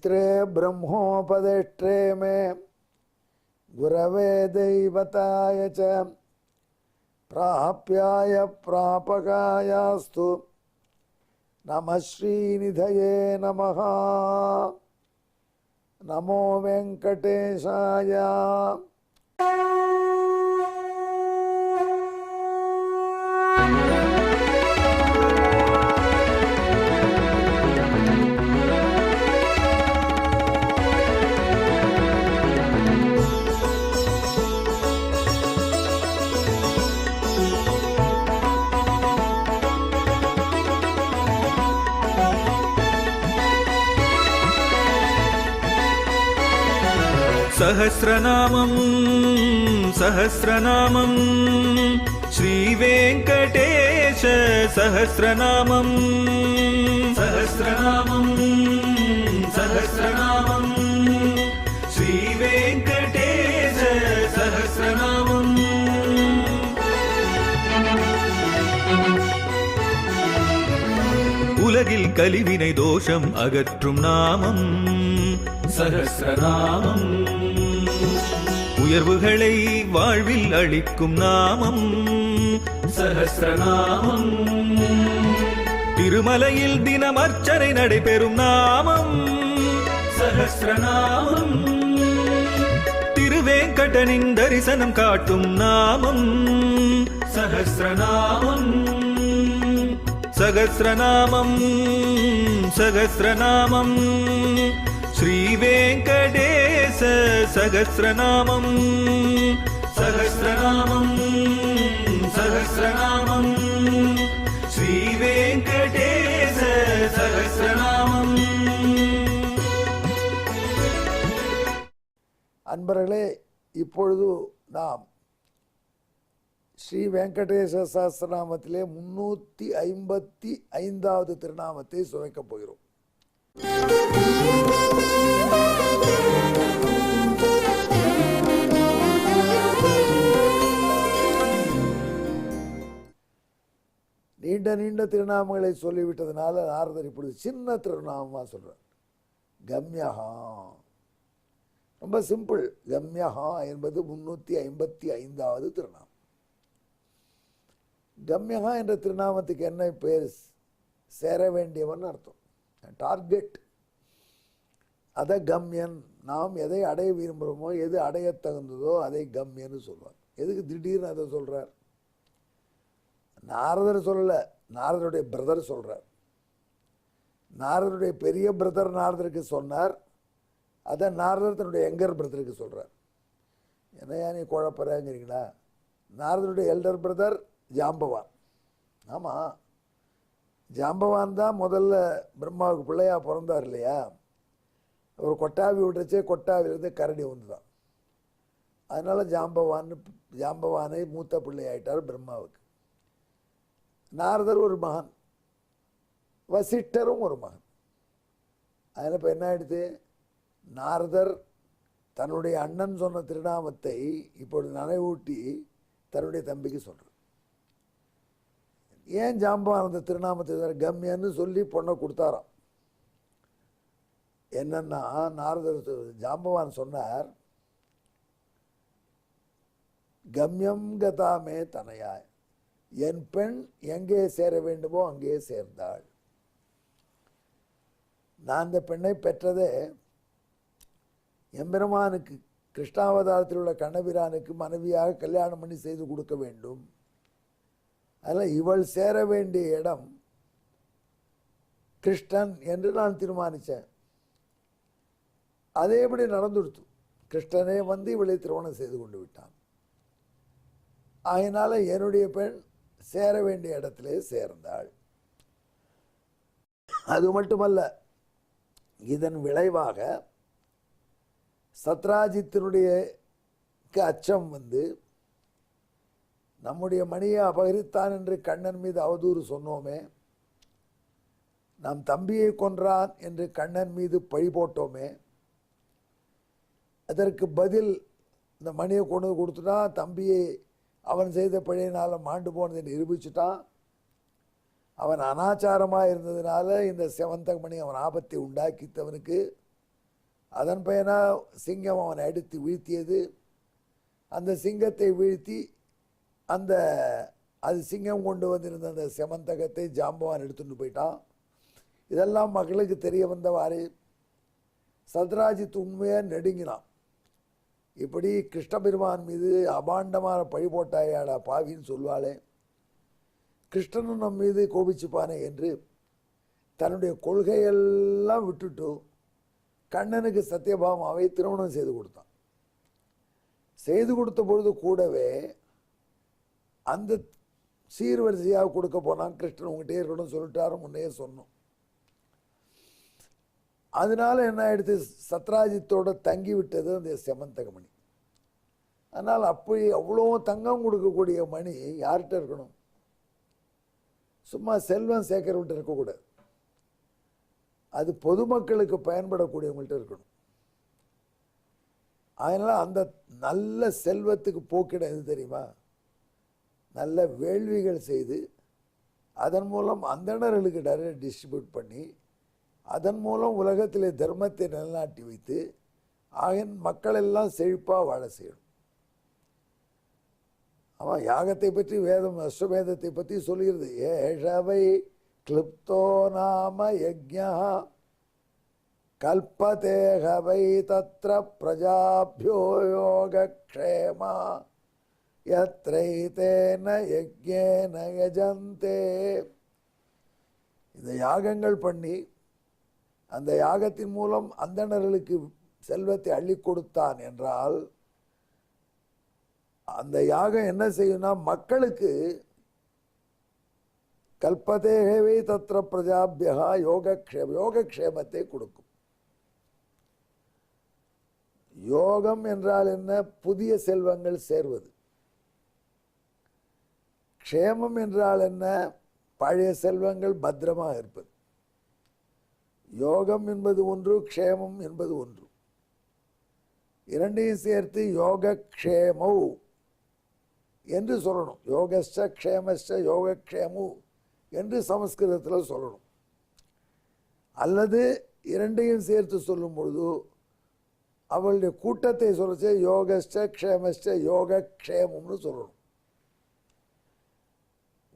पित्रे ब्रह्मोपदेष्ट्रे मे गुरवे दैवताय च प्राप्याय प्रापकायास्तु नमः श्रीनिधये नमः। नमो वेंकटेशाय। सहस्रनामं सहस्रनामं श्रीवेंकटेश सहस्रनामं सहस्रनामं सहस्रनामं श्रीवेंकटेश सहस्रनामं। உலகில் கலிவினை தோஷம் அகற்றும் நாமம் சஹஸ்ரநாமம். உயர்வுகளை வாழ்வில் அளிக்கும் நாமம் சஹஸ்ரநாமம். திருமலையில் தினம் அர்ச்சனை நடைபெறும் நாமம் சஹஸ்ரநாமம். திருவேங்கடனின் தரிசனம் காட்டும் நாமம் சஹஸ்ரநாமம். சகஸ்ரநாமம் சகஸ்ரநாமம் श्रीवेंकटेश सहस्रनामं सहस्रनामं सहस्रनामं श्रीवेंकटेश सहस्रनामं। அன்பர்களே, இப்பொழுது நாம் ஸ்ரீ வெங்கடேச சஹஸ்ரநாமத்திலே 355வது திருநாமத்தை சுவைக்கப் போகிறோம். நீண்ட நீண்ட திருநாமங்களை சொல்லிவிட்டதுனால நாரதர் இப்பொழுது சின்ன திருநாமமா சொல்றார். கம்யஹா, ரொம்ப சிம்பிள். கம்யஹா என்பது 355வது திருநாமம். கம்யஹா என்ற திருநாமத்துக்கு என்ன பேர்? சேர வேண்டியவன் அர்த்தம், டார்கெட். அதை கம்யன். நாம் எதை அடைய விரும்புகிறோமோ, எது அடைய தகுந்ததோ அதை கம்யன்னு சொல்வார். எதுக்கு திடீர்னு அதை சொல்றார்? நாரதர் சொல்லல, நாரதருடைய பிரதர் சொல்றார். நாரதருடைய பெரிய பிரதர் நாரதருக்கு சொன்னார். அதை நாரதர் தன்னுடைய எங்கர் பிரதருக்கு சொல்றார். என்னையா நீ குழப்பறீங்களா? நாரதருடைய எல்டர் பிரதர் ஜாம்பவான். ஆமா, ஜாம்பவான் தான் முதல்ல பிரம்மாவுக்கு பிள்ளையா பிறந்தார் இல்லையா? ஒரு கொட்டாவி விட்டுச்சே, கொட்டாவிலிருந்து கரடி வந்துதான். அதனால ஜாம்பவானை மூத்த பிள்ளையாயிட்டார் பிரம்மாவுக்கு. நாரதர் ஒரு மகன், வசிஷ்டரும் ஒரு மகன். அதில் இப்போ என்ன ஆயிடுது? நாரதர் தன்னுடைய அண்ணன் சொன்ன திருநாமத்தை இப்பொழுது நனைவூட்டி தன்னுடைய தம்பிக்கு சொல்றார். ஏன் ஜாம்பவான் அந்த திருநாமத்தை கம்யன்னு சொல்லி பொண்ணை கொடுத்தாராம். என்னன்னா, நாரதர் ஜாம்பவான் சொன்னார், கம்யம் கதாமே தனையாய், என் பெண் எங்கே சேர வேண்டுமோ அங்கே சேர்ந்தாள். நான் இந்த பெண்ணை பெற்றதே எம்பெருமானுக்கு, கிருஷ்ணாவதாரத்தில் உள்ள கண்ணபிரானுக்கு மனைவியாக கல்யாணம் பண்ணி செய்து கொடுக்க வேண்டும். அதில் இவள் சேர வேண்டிய இடம் கிருஷ்ணன் என்று நான் தீர்மானித்தேன். அதே எப்படி நடந்துடுத்து. கிருஷ்ணனே வந்து இவளை திருமணம் செய்து கொண்டு விட்டான். அதனால என்னுடைய பெண் சேர வேண்டிய இடத்திலே சேர்ந்தாள். அது மட்டுமல்ல, இதன் விளைவாக சத்ராஜித்தினுடைய அச்சம் வந்து, நம்முடைய மணியை அபகரித்தான் என்று கண்ணன் மீது அவதூறு சொன்னோமே, நம் தம்பியை கொன்றான் என்று கண்ணன் மீது பழி போட்டோமே, அதற்கு பதில் இந்த மணியை கொண்டு கொடுத்துட்டான். தம்பியை அவன் செய்த பழியினால் மாண்டு போனதை நிரூபிச்சுட்டான். அவன் அனாச்சாரமாக இருந்ததுனால இந்த செவந்தகமணி அவன் ஆபத்தை உண்டாக்கித்தவனுக்கு அதன் பயனா சிங்கம் அவனை அடித்து வீழ்த்தியது. அந்த சிங்கத்தை வீழ்த்தி அந்த அது சிங்கம் கொண்டு வந்திருந்த அந்த செமந்தகத்தை ஜாம்பவான் எடுத்துட்டு போயிட்டான். இதெல்லாம் மக்களுக்கு தெரிய வந்தவாறு சத்ராஜித் உண்மையாக நெடுங்கினான். இப்படி கிருஷ்ண பெருமான் மீது அபாண்டமான பழி போட்டாயாடா பாவின்னு சொல்வாளே, கிருஷ்ணனும் நம் மீது கோபிச்சுப்பானே என்று தன்னுடைய கொள்கையெல்லாம் விட்டுட்டு கண்ணனுக்கு சத்யபாமாவை திருமணம் செய்து கொடுத்தான். செய்து கொடுத்த பொழுது கூடவே அந்த சீர்வரிசையாக கொடுக்க போனான். கிருஷ்ணன் உங்ககிட்டே இருக்கணும் சொல்லிட்டாரு, முன்னே சொன்னோம். அதனால என்ன ஆயிடுத்து, சத்ராஜித்தோட தங்கி விட்டது அந்த செமந்தகமணி. அதனால் அப்படி அவ்வளோ தங்கம் கொடுக்கக்கூடிய மணி யார்கிட்ட இருக்கணும்? சும்மா செல்வம் சேர்க்கிறவங்கள்ட்ட இருக்கக்கூடாது. அது பொதுமக்களுக்கு பயன்படக்கூடியவங்கள்ட்ட இருக்கணும். அதனால் அந்த நல்ல செல்வத்துக்கு போக்கிட எது தெரியுமா? நல்ல வேள்விகள் செய்து அதன் மூலம் அந்தணர்களுக்கு நிறைய டிஸ்ட்ரிபியூட் பண்ணி அதன் மூலம் உலகத்திலே தர்மத்தை நிலைநாட்டி வைத்து ஆகின் மக்கள் எல்லாம் செழிப்பாக வாழ செய்யணும். அவன் யாகத்தை பற்றி வேதம் அஸ்வமேதத்தை பற்றி சொல்கிறது. ஏஷவை கிளிப்தோ நாம யஜ்ஞா கல்பதேகவை தத்ர பிரஜாபியோ யோகக்ஷேமா யத்ரைதேன யஜ்ஞேன யஜந்தே. இந்த யாகங்கள் பண்ணி அந்த யாகத்தின் மூலம் அந்தணர்களுக்கு செல்வத்தை அள்ளி கொடுத்தான் என்றால் அந்த யாகம் என்ன செய்யும்னா மக்களுக்கு கல்பதேகவே தத்ர பிரஜாபியா யோகக்ஷேமத்தை கொடுக்கும். யோகம் என்றால் என்ன? புதிய செல்வங்கள் சேர்வது. க்ஷேமம் என்றால் என்ன? பழைய செல்வங்கள் பத்திரமாக இருப்பது. யோகம் என்பது ஒன்று, க்ஷேமம் என்பது ஒன்று. இரண்டையும் சேர்த்து யோகக்ஷேமௌ என்று சொல்லணும். யோகஸ்ட க்ஷேமஸ்ட யோகக்ஷேமு என்று சமஸ்கிருதத்தில் சொல்லணும். அல்லது இரண்டையும் சேர்த்து சொல்லும் பொழுது அவளுடைய கூட்டத்தை சொல்லச்சு யோகஸ்ட க்ஷேமஸ்ட யோகக்ஷேமம்னு சொல்லணும்.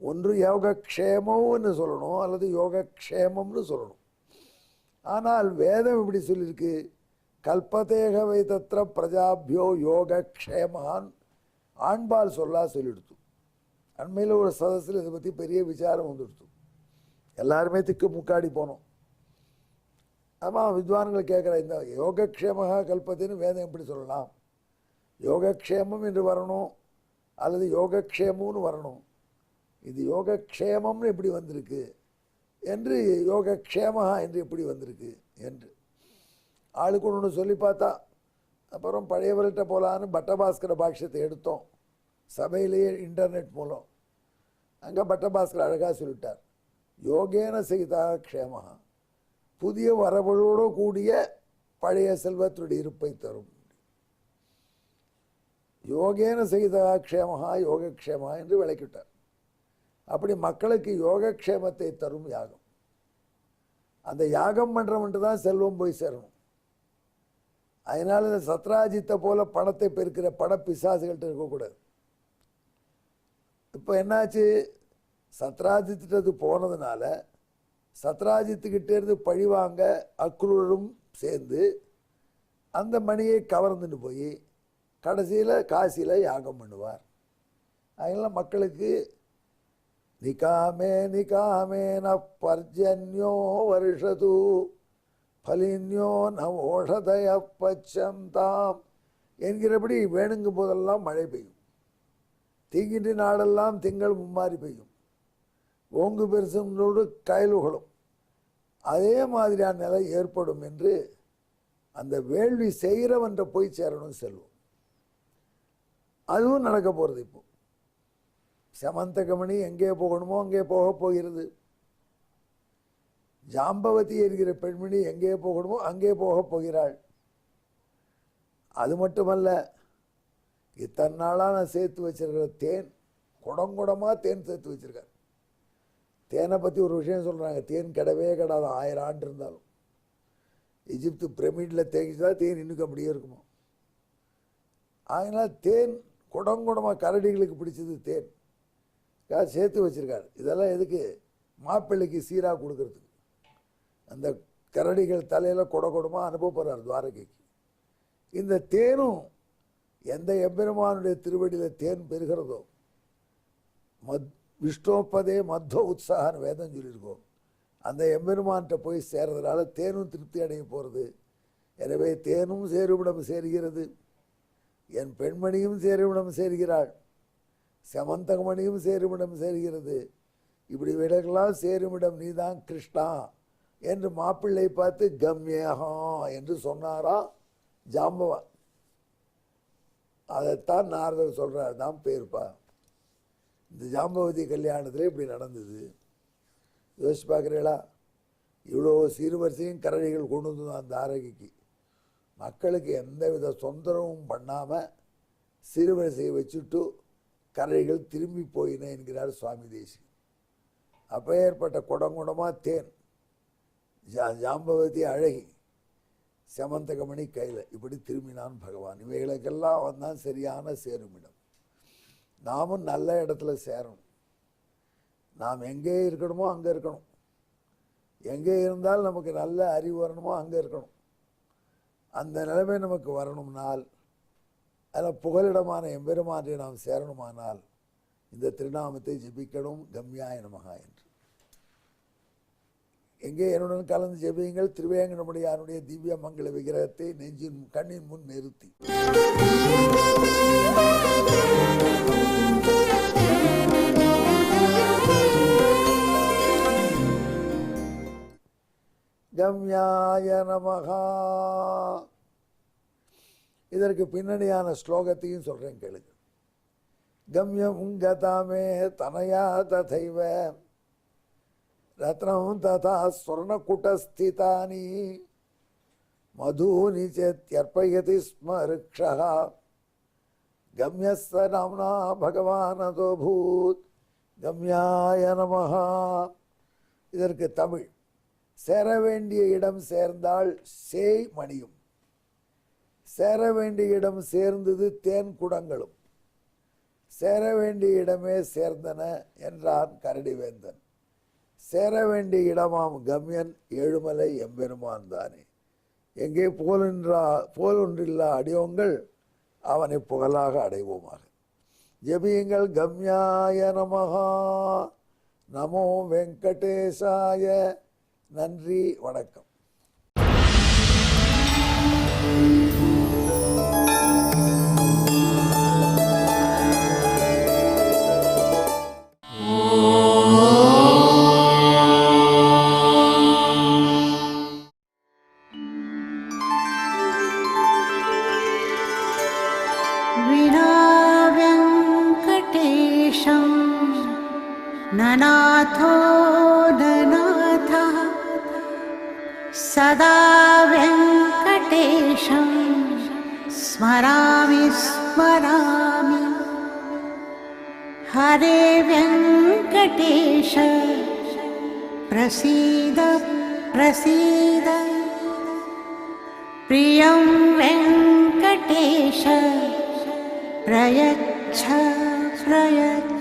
ஒன்று யோகக்ஷேமம்னு சொல்லணும் அல்லது யோகக்ஷேமம்னு சொல்லணும். ஆனால் வேதம் இப்படி சொல்லியிருக்கு, கல்பதேகவை தத்ர பிரஜாபியோ யோகக்ஷேமான் ஆண்பால் சொல்லா சொல்லிடுத்து. அண்மையில் ஒரு சதஸில் இதை பற்றி பெரிய விசாரம் வந்துடுத்து. எல்லாருமே திக்கு முக்காடி போனோம். ஆமாம், வித்வான்கள் கேட்குற இந்த யோகக்ஷேம கல்பத்தின்னு வேதம் எப்படி சொல்லலாம்? யோகக்ஷேமம் என்று வரணும் அல்லது யோகக்ஷேமுன்னு வரணும். இது யோகக்ஷேமம்னு எப்படி வந்திருக்கு என்று, யோகக்ஷேமா என்று எப்படி வந்திருக்கு என்று ஆளுக்கு ஒன்று சொல்லி பார்த்தா. அப்புறம் பழையவர்கிட்ட போகலான்னு பட்டபாஸ்கர பாஷ்யத்தை எடுத்தோம் சபையிலேயே இன்டர்நெட் மூலம். அங்கே பட்டபாஸ்கர் அழகாக சொல்லிட்டார், யோகேன செய்தா க்ஷேமா, புதிய வரவழோடு கூடிய பழைய செல்வத்துடைய இருப்பை தரும். யோகேன செய்தா க்ஷேமா யோகக்ஷேமா என்று விளக்கிவிட்டார். அப்படி மக்களுக்கு யோகக்ஷேமத்தை தரும் யாகம். அந்த யாகம் பண்ணுறவன்ட்டு தான் செல்வம் போய் சேரணும். அதனால் இந்த சத்ராஜித்தை போல பணத்தை பெருக்கிற பண பிசாசுகள்கிட்ட இருக்கக்கூடாது. இப்போ என்னாச்சு, சத்ராஜித்திட்டது போனதுனால சத்ராஜித்துக்கிட்டேருந்து பழிவாங்க அக்ரூரும் சேர்ந்து அந்த மணியை கவர்ந்துட்டு போய் கடைசியில் காசியில் யாகம் பண்ணுவார். அதனால் மக்களுக்கு நிகாமே நிகாமே ந பர்ஜன்யோ வருஷது பலின்யோ ந ஓஷதய பச்சந்தாம் என்கிறபடி வேணுங்கும் போதெல்லாம் மழை பெய்யும். தீங்கின்ற நாடெல்லாம் திங்கள் மும்மாறி பெய்யும். ஓங்கு பெருசனோடு கயலுகளும் அதே மாதிரியான நிலை ஏற்படும் என்று அந்த வேள்வி செய்கிறவன்ற போய் சேரணும் செல்வம். அதுவும் நடக்க போகிறது. இப்போ செமந்தகமணி எங்கே போகணுமோ அங்கே போக போகிறது. ஜாம்பவதி என்கிற பெண்மணி எங்கே போகணுமோ அங்கே போக போகிறாள். அது மட்டுமல்ல, இத்தனை நாளாக நான் சேர்த்து வச்சிருக்கிற தேன், குடங்குடமாக தேன் சேர்த்து வச்சிருக்கார். தேனை பற்றி ஒரு விஷயம் சொல்கிறாங்க, தேன் கிடவே கிடாது 1000 ஆண்டு இருந்தாலும். எகிப்து பிரமிடில் தேங்கிச்சா தேன் இன்னும் அப்படியே இருக்குமா? அதனால் தேன் குடங்குடமாக கரடிகளுக்கு பிடிச்சது தேன் சேர்த்து வச்சுருக்காரு. இதெல்லாம் எதுக்கு? மாப்பிள்ளைக்கு சீராக கொடுக்கறதுக்கு. அந்த கரடிகள் தலையில் குடமாக அனுப்ப போகிறார் துவாரகைக்கு. இந்த தேனும் எந்த எம்பெருமானுடைய திருவடியில் தேன் பெறுகிறதோ, விஷ்ணோப்பதே மத்வ உற்சாகன்னு வேதம் சொல்லியிருக்கோம். அந்த எம்பெருமான்கிட்ட போய் சேர்றதுனால தேனும் திருப்தி அடைய போகிறது. எனவே தேனும் சேருவிடம் சேர்கிறது, என் பெண்மணியும் சேருவிடம் சேர்கிறாள், செமந்தகமணியும் சேருமிடம் சேர்கிறது. இப்படி விடங்களாம் சேருமிடம் நீதான் கிருஷ்ணா என்று மாப்பிள்ளை பார்த்து கம்யஹா என்று சொன்னாரா ஜாம்பவான். அதைத்தான் நாரதர் சொல்கிறார், தான் பேருப்பா. இந்த ஜாம்பவதி கல்யாணத்தில் இப்படி நடந்தது. யோசிச்சு பார்க்குறீங்களா? இவ்வளோ சீர்வரிசையும் கரடிகள் கொண்டு வந்து அந்த தாரகைக்கு மக்களுக்கு எந்த வித தொந்தரவும் பண்ணாமல் சீர்வரிசையை வச்சுட்டு கரடிகள் திரும்பி போயின என்கிறார் சுவாமி தேசி. அப்போ ஏற்பட்ட குடங்குடமாக தேன், ஜாம்பவதி அழகி, செமந்தகமணி கையில் இப்படி திரும்பினான் பகவான். இவைகளுக்கெல்லாம் வந்தான் சரியான சேருமிடம். நாமும் நல்ல இடத்துல சேரணும். நாம் எங்கே இருக்கணுமோ அங்கே இருக்கணும். எங்கே இருந்தால் நமக்கு நல்ல அறிவு வரணுமோ அங்கே இருக்கணும். அந்த நிலைமை நமக்கு வரணும்னால், அதில் புகலிடமான எம்பெருமானை நாம் சேரணுமானால் இந்த திருநாமத்தை ஜெபிக்கணும், கம்யாய நமகா என்று. எங்கே என்னுடன் கலந்து ஜெபியுங்கள். திருவேங்கடமுடியானுடைய திவ்ய மங்கள விக்கிரகத்தை நெஞ்சின் கண்ணின் முன் நிறுத்தி கம்யாய நமகா. இதற்கு பின்னணியான ஸ்லோகத்தையும் சொல்றேன் கேளுங்க. கம்யம் கதாமே தனயா ததைவ ரத்னம் ததா ஸ்வர்ணகுட்டஸ்திதானி மதூனி சேத்யர்ப்பயதி ஸ்ம ருக்ஷः கம்யஸ்ஸ நாம்னா பகவானதோ பூத் கம்யாய நமஹ. இதற்கு தமிழ், சேர வேண்டிய இடம் சேர்ந்தால் சேய் மணியும், சேர வேண்டிய இடம் சேர்ந்தது தேன் குடங்களும், சேர வேண்டிய இடமே சேர்ந்தன என்றான் கரடிவேந்தன். சேர வேண்டிய இடமாம் கம்யன் ஏழுமலை எம்பெருமான் தானே. எங்கே போலொன்றில்லா அடியோங்கள் அவனை புகழாக அடைவோமாக. ஜெபியுங்கள் கம்யாய நமஹா. நமோ வெங்கடேசாய. நன்றி, வணக்கம். ननाथो ननाथः सदा वेङ्कटेशं स्मरामि स्मरामि. हरे वेङ्कटेश प्रसीद प्रसीद. प्रियं वेङ्कटेश प्रयच्छ प्रयच्छ.